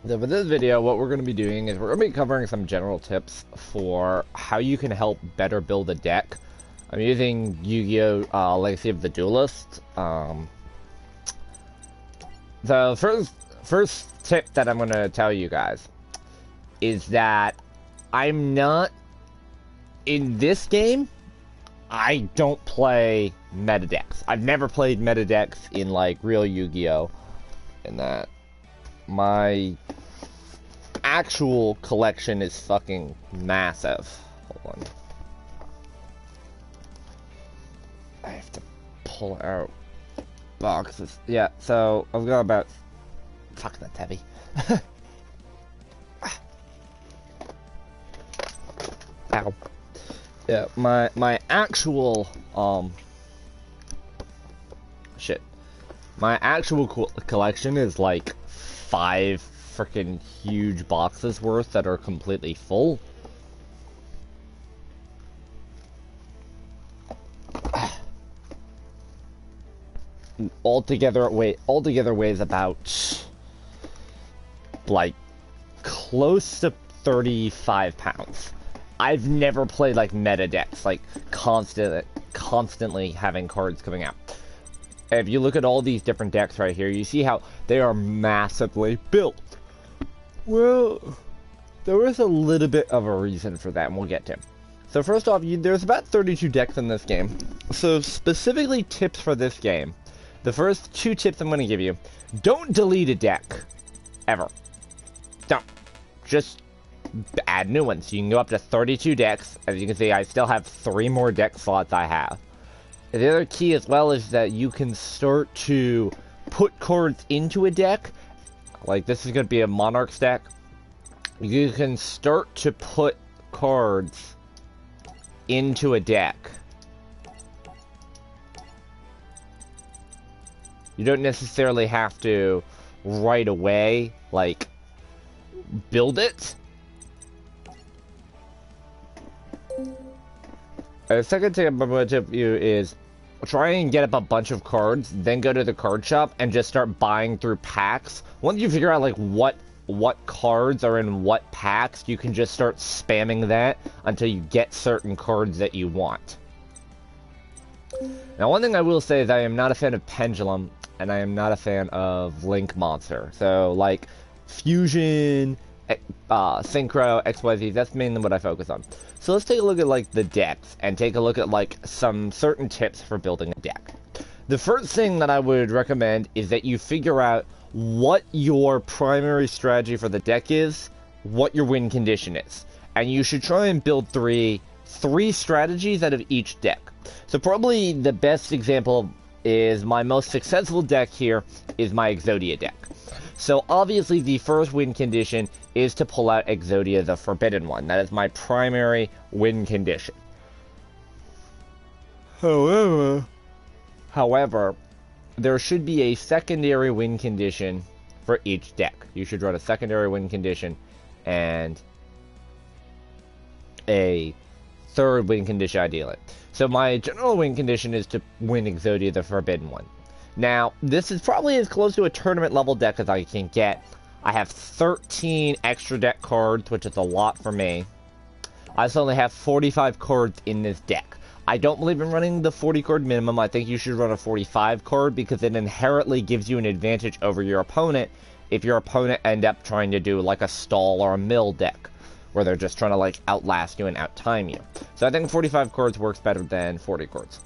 So for this video, what we're going to be doing is we're going to be covering some general tips for how you can help better build a deck. I'm using Yu-Gi-Oh! Legacy of the Duelist. The first tip that I'm going to tell you guys is that I'm not, in this game, I don't play meta decks. I've never played meta decks in, like, real Yu-Gi-Oh! In that my actual collection is fucking massive. Hold on. I have to pull out boxes. Yeah, so I've got about... Fuck, that's heavy. Ow. Yeah, my actual, shit. My actual collection is like 5 freaking huge boxes worth that are completely full. Altogether weighs about like close to 35 pounds. I've never played like meta decks, like constantly having cards coming out. If you look at all these different decks right here, you see how they are massively built. Well, there is a little bit of a reason for that, and we'll get to. So first off, there's about 32 decks in this game. So specifically tips for this game. The first 2 tips I'm going to give you. Don't delete a deck. Ever. Don't. Just add new ones. You can go up to 32 decks. As you can see, I still have 3 more deck slots I have. The other key as well is that you can start to put cards into a deck. Like this is going to be a Monarchs deck. You can start to put cards into a deck. You don't necessarily have to right away, like, build it. The second tip I'm going to tip you is try and get up a bunch of cards, then go to the card shop and just start buying through packs. Once you figure out like what cards are in what packs, you can just start spamming that until you get certain cards that you want. Now, one thing I will say is I am not a fan of Pendulum, and I am not a fan of Link Monster. So, like, Fusion, Synchro, XYZ, that's mainly what I focus on. So let's take a look at, like, the decks, and take a look at, like, some certain tips for building a deck. The first thing that I would recommend is that you figure out what your primary strategy for the deck is, what your win condition is. And you should try and build three strategies out of each deck. So probably the best example is my most successful deck here is my Exodia deck. So obviously the first win condition is to pull out Exodia the Forbidden One. That is my primary win condition. However, there should be a secondary win condition for each deck. You should run a secondary win condition and a third win condition ideally. So my general win condition is to win Exodia the Forbidden One. Now, this is probably as close to a tournament level deck as I can get. I have 13 extra deck cards, which is a lot for me. I also only have 45 cards in this deck. I don't believe in running the 40 card minimum. I think you should run a 45 card because it inherently gives you an advantage over your opponent if your opponent end up trying to do like a stall or a mill deck, where they're just trying to like outlast you and outtime you. So I think 45 cards works better than 40 cards.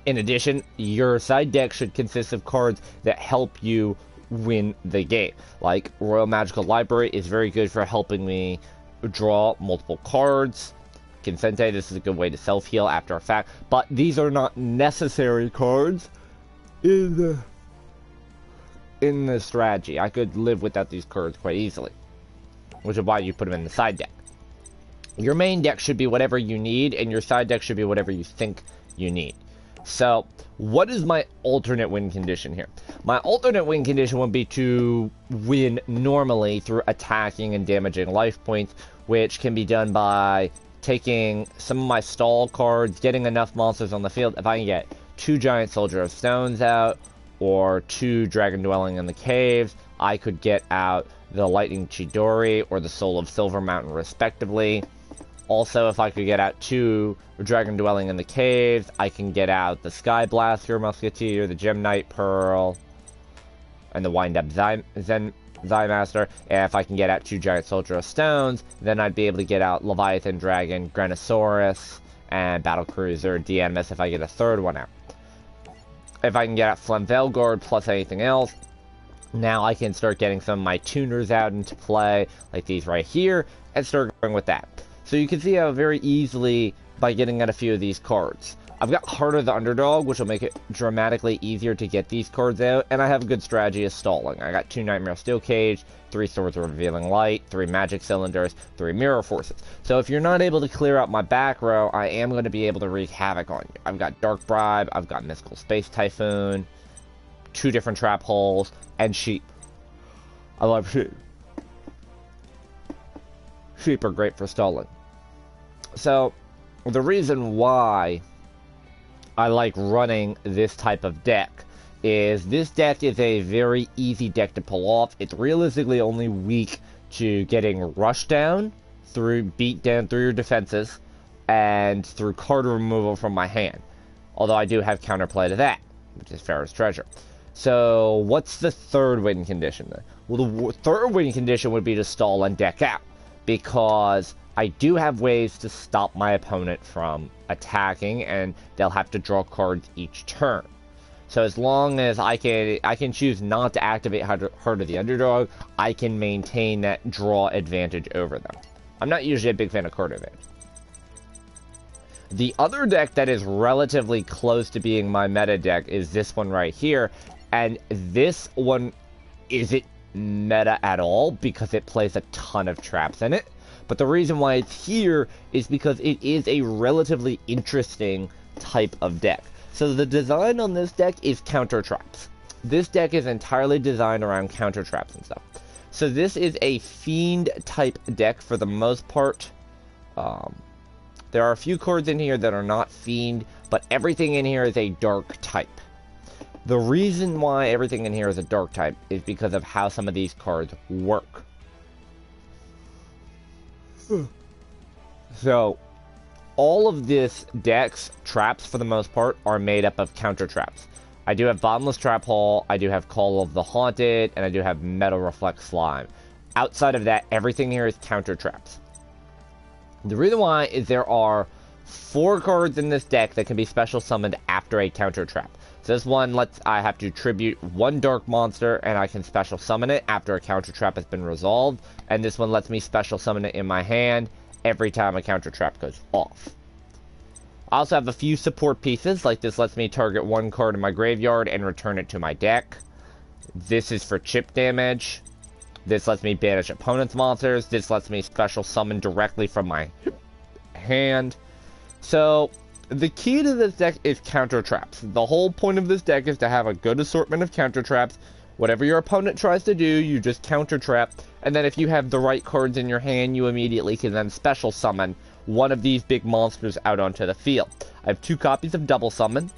In addition, your side deck should consist of cards that help you win the game. Like Royal Magical Library is very good for helping me draw multiple cards. Consente, this is a good way to self-heal after a fact. But these are not necessary cards in the strategy. I could live without these cards quite easily, which is why you put them in the side deck. Your main deck should be whatever you need, and your side deck should be whatever you think you need. So, what is my alternate win condition here? My alternate win condition would be to win normally through attacking and damaging life points, which can be done by taking some of my stall cards, getting enough monsters on the field. If I can get 2 Giant Soldier of Stones out, or 2 Dragon Dwelling in the Caves, I could get out the Lightning Chidori or the Soul of Silver Mountain, respectively. Also, if I could get out 2 Dragon Dwelling in the Caves, I can get out the Sky Blaster Musketeer, the Gem Knight Pearl, and the Wind Up Zymaster. And if I can get out 2 Giant Soldier of Stones, then I'd be able to get out Leviathan Dragon, Granosaurus, and Battlecruiser Dianimus if I get a 3rd one out. If I can get out Flem Veilguard plus anything else, now I can start getting some of my tuners out into play, like these right here, and start going with that. So you can see how very easily, by getting out a few of these cards. I've got Heart of the Underdog, which will make it dramatically easier to get these cards out, and I have a good strategy of stalling. I got 2 Nightmare Steel Cage, 3 Swords of Revealing Light, 3 Magic Cylinders, 3 Mirror Forces. So if you're not able to clear out my back row, I am going to be able to wreak havoc on you. I've got Dark Bribe, I've got Mystical Space Typhoon, 2 different Trap Holes, and Sheep. I love Sheep. Sheep are great for stalling. So, the reason why I like running this type of deck is this deck is a very easy deck to pull off. It's realistically only weak to getting rushed down, beat down through your defenses, and through card removal from my hand. Although I do have counterplay to that, which is Pharaoh's Treasure. So, what's the 3rd win condition then? Well, the 3rd win condition would be to stall and deck out, because I do have ways to stop my opponent from attacking, and they'll have to draw cards each turn. So as long as I can choose not to activate Heart of the Underdog, I can maintain that draw advantage over them. I'm not usually a big fan of card advantage. The other deck that is relatively close to being my meta deck is this one right here, and this one isn't meta at all because it plays a ton of traps in it. But the reason why it's here is because it is a relatively interesting type of deck. So the design on this deck is counter traps. This deck is entirely designed around counter traps and stuff. So this is a Fiend type deck for the most part. There are a few cards in here that are not Fiend, but everything in here is a dark type. The reason why everything in here is a dark type is because of how some of these cards work. So, all of this deck's traps, for the most part, are made up of counter traps. I do have Bottomless Trap Hole, I do have Call of the Haunted, and I do have Metal Reflect Slime. Outside of that, everything here is counter traps. The reason why is there are 4 cards in this deck that can be special summoned after a counter trap. So this one I have to tribute 1 dark monster, and I can special summon it after a counter trap has been resolved. And this one lets me special summon it in my hand every time a counter trap goes off. I also have a few support pieces, like this lets me target 1 card in my graveyard and return it to my deck. This is for chip damage. This lets me banish opponent's monsters. This lets me special summon directly from my hand. So, the key to this deck is counter traps. The whole point of this deck is to have a good assortment of counter traps. Whatever your opponent tries to do, you just counter trap. And then if you have the right cards in your hand, you immediately can then special summon one of these big monsters out onto the field. I have 2 copies of Double Summon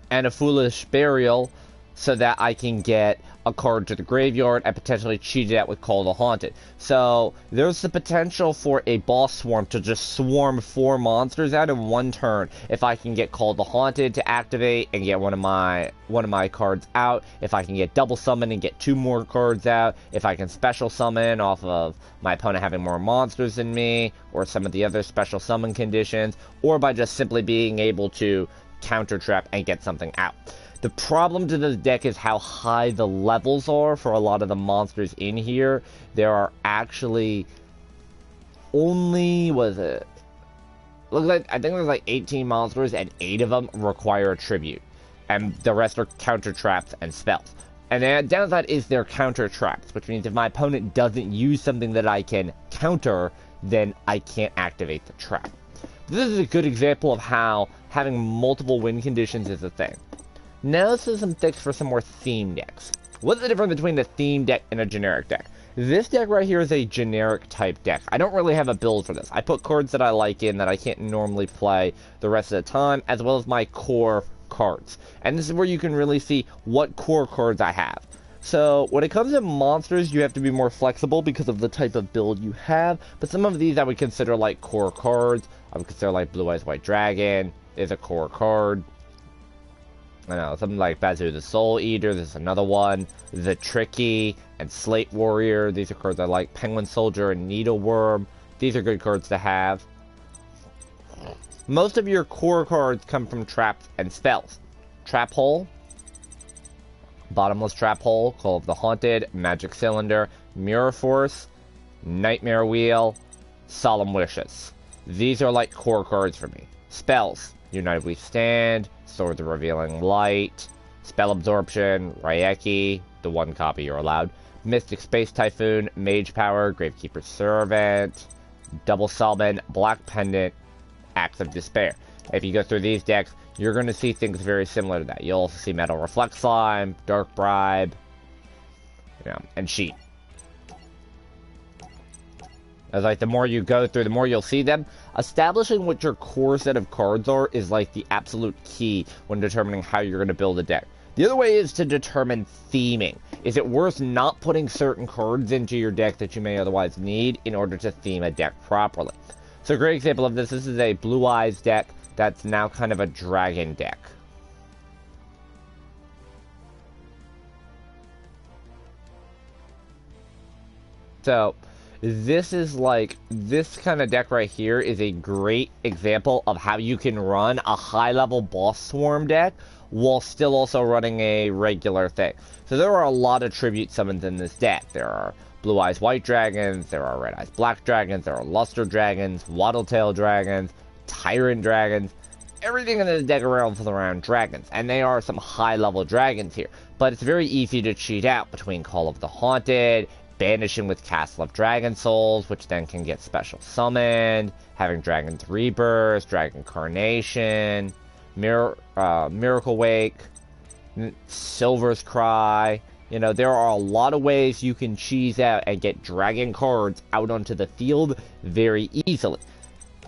and a Foolish Burial, so that I can get a card to the graveyard and potentially cheat it out with Call of the Haunted. So there's the potential for a boss swarm to just swarm 4 monsters out in 1 turn. If I can get Call of the Haunted to activate and get one of my cards out, if I can get Double Summon and get 2 more cards out, if I can special summon off of my opponent having more monsters than me, or some of the other special summon conditions, or by just simply being able to counter trap and get something out. The problem to this deck is how high the levels are for a lot of the monsters in here. There are actually only, I think there's like 18 monsters, and 8 of them require a tribute. And the rest are counter traps and spells. And the downside is they're counter traps, which means if my opponent doesn't use something that I can counter, then I can't activate the trap. This is a good example of how having multiple win conditions is a thing. Now let's do some picks for some more theme decks. What's the difference between a theme deck and a generic deck? This deck right here is a generic type deck. I don't really have a build for this. I put cards that I like in that I can't normally play the rest of the time, as well as my core cards. And this is where you can really see what core cards I have. So when it comes to monsters, you have to be more flexible because of the type of build you have. But some of these I would consider like core cards. I would consider like Blue Eyes White Dragon is a core card. I know, something like Bazu the Soul Eater, this is another one. The Tricky and Slate Warrior, these are cards I like. Penguin Soldier and Needleworm, these are good cards to have. Most of your core cards come from traps and spells. Trap Hole, Bottomless Trap Hole, Call of the Haunted, Magic Cylinder, Mirror Force, Nightmare Wheel, Solemn Wishes. These are like core cards for me. Spells, United We Stand, Sword of Revealing Light, Spell Absorption, Raiki, the one copy you're allowed, Mystic Space Typhoon, Mage Power, Gravekeeper's Servant, Double Summon, Black Pendant, Acts of Despair. If you go through these decks, you're going to see things very similar to that. You'll also see Metal Reflect Slime, Dark Bribe, and Sheet. As like the more you go through, the more you'll see them. Establishing what your core set of cards are is like the absolute key when determining how you're going to build a deck. The other way is to determine theming. Is it worth not putting certain cards into your deck that you may otherwise need in order to theme a deck properly? So a great example of this is a Blue Eyes deck that's now kind of a dragon deck. So this is like, this kind of deck right here is a great example of how you can run a high-level boss swarm deck while still also running a regular thing. So there are a lot of tribute summons in this deck. There are Blue Eyes White Dragons, there are Red Eyes Black Dragons, there are Luster Dragons, Waddletail Dragons, Tyrant Dragons. Everything in this deck revolves around dragons, and they are some high-level dragons here. But it's very easy to cheat out between Call of the Haunted, Banishing with Castle of Dragon Souls, which then can get special summoned, having Dragon's Rebirth, Dragon Carnation, Miracle Wake, Silver's Cry. You know, there are a lot of ways you can cheese out and get dragon cards out onto the field very easily.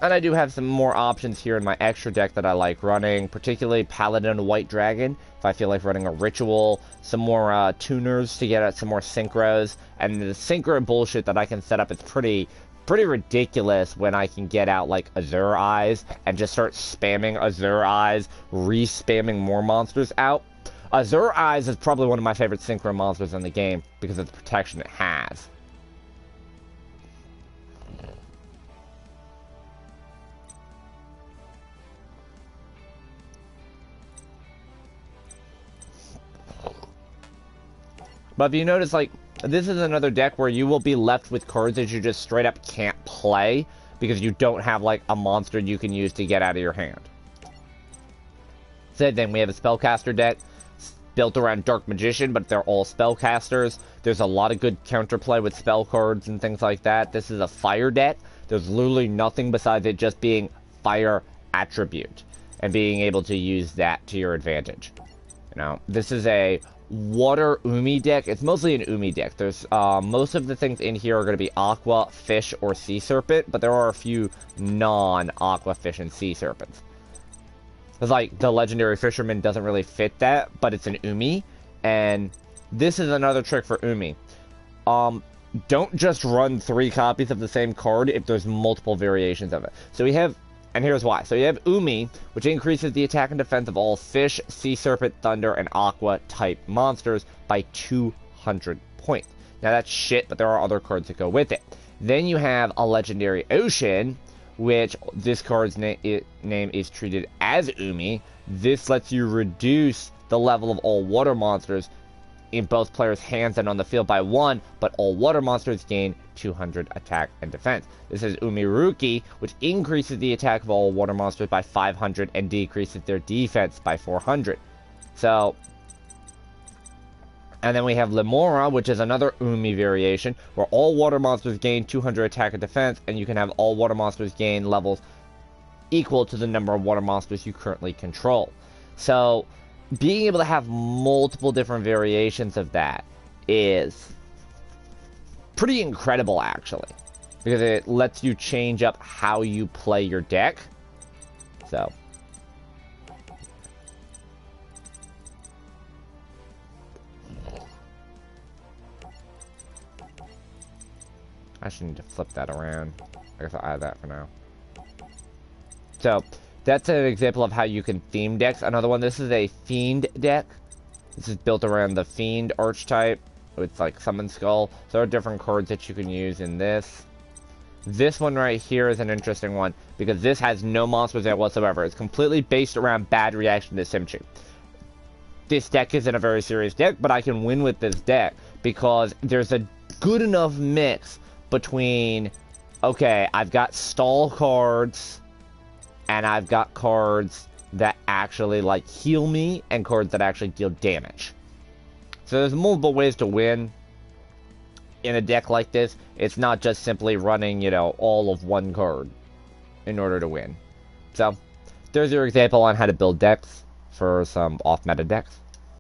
And I do have some more options here in my extra deck that I like running, particularly Paladin White Dragon, if I feel like running a Ritual, some more tuners to get at some more synchros, and the synchro bullshit that I can set up is pretty ridiculous when I can get out like Azure Eyes and just start spamming Azure Eyes, re-spamming more monsters out. Azure Eyes is probably one of my favorite synchro monsters in the game because of the protection it has. But if you notice, like, this is another deck where you will be left with cards that you just straight up can't play because you don't have, like, a monster you can use to get out of your hand. Same thing, we have a Spellcaster deck built around Dark Magician, but they're all Spellcasters. There's a lot of good counterplay with spell cards and things like that. This is a Fire deck. There's literally nothing besides it just being Fire attribute and being able to use that to your advantage. You know, this is a Water Umi deck. It's mostly an Umi deck. There's most of the things in here are going to be Aqua, Fish, or Sea Serpent, but there are a few non-Aqua, Fish, and Sea Serpents. It's like the Legendary Fisherman doesn't really fit that, but it's an Umi, and this is another trick for Umi. Don't just run 3 copies of the same card if there's multiple variations of it. So we have, and here's why. So you have Umi, which increases the attack and defense of all Fish, Sea Serpent, Thunder, and Aqua type monsters by 200 points. Now that's shit, but there are other cards that go with it. Then you have a Legendary Ocean, which this card's name is treated as Umi. This lets you reduce the level of all water monsters in both players' hands and on the field by 1, but all water monsters gain 200 attack and defense. This is Umiruki, which increases the attack of all water monsters by 500 and decreases their defense by 400. So, and then we have Lemora, which is another Umi variation, where all water monsters gain 200 attack and defense, and you can have all water monsters gain levels equal to the number of water monsters you currently control. So, being able to have multiple different variations of that is pretty incredible, actually, because it lets you change up how you play your deck. So, actually need to flip that around. I guess I'll add that for now. So, that's an example of how you can theme decks. Another one, this is a Fiend deck. This is built around the Fiend archetype with like Summon Skull. So there are different cards that you can use in this. This one right here is an interesting one because this has no monsters in it whatsoever. It's completely based around bad reaction to Symmetry. This deck isn't a very serious deck, but I can win with this deck because there's a good enough mix between, okay, I've got stall cards and I've got cards that actually like heal me and cards that actually deal damage. So there's multiple ways to win in a deck like this. It's not just simply running, you know, all of one card in order to win. So there's your example on how to build decks for some off-meta decks.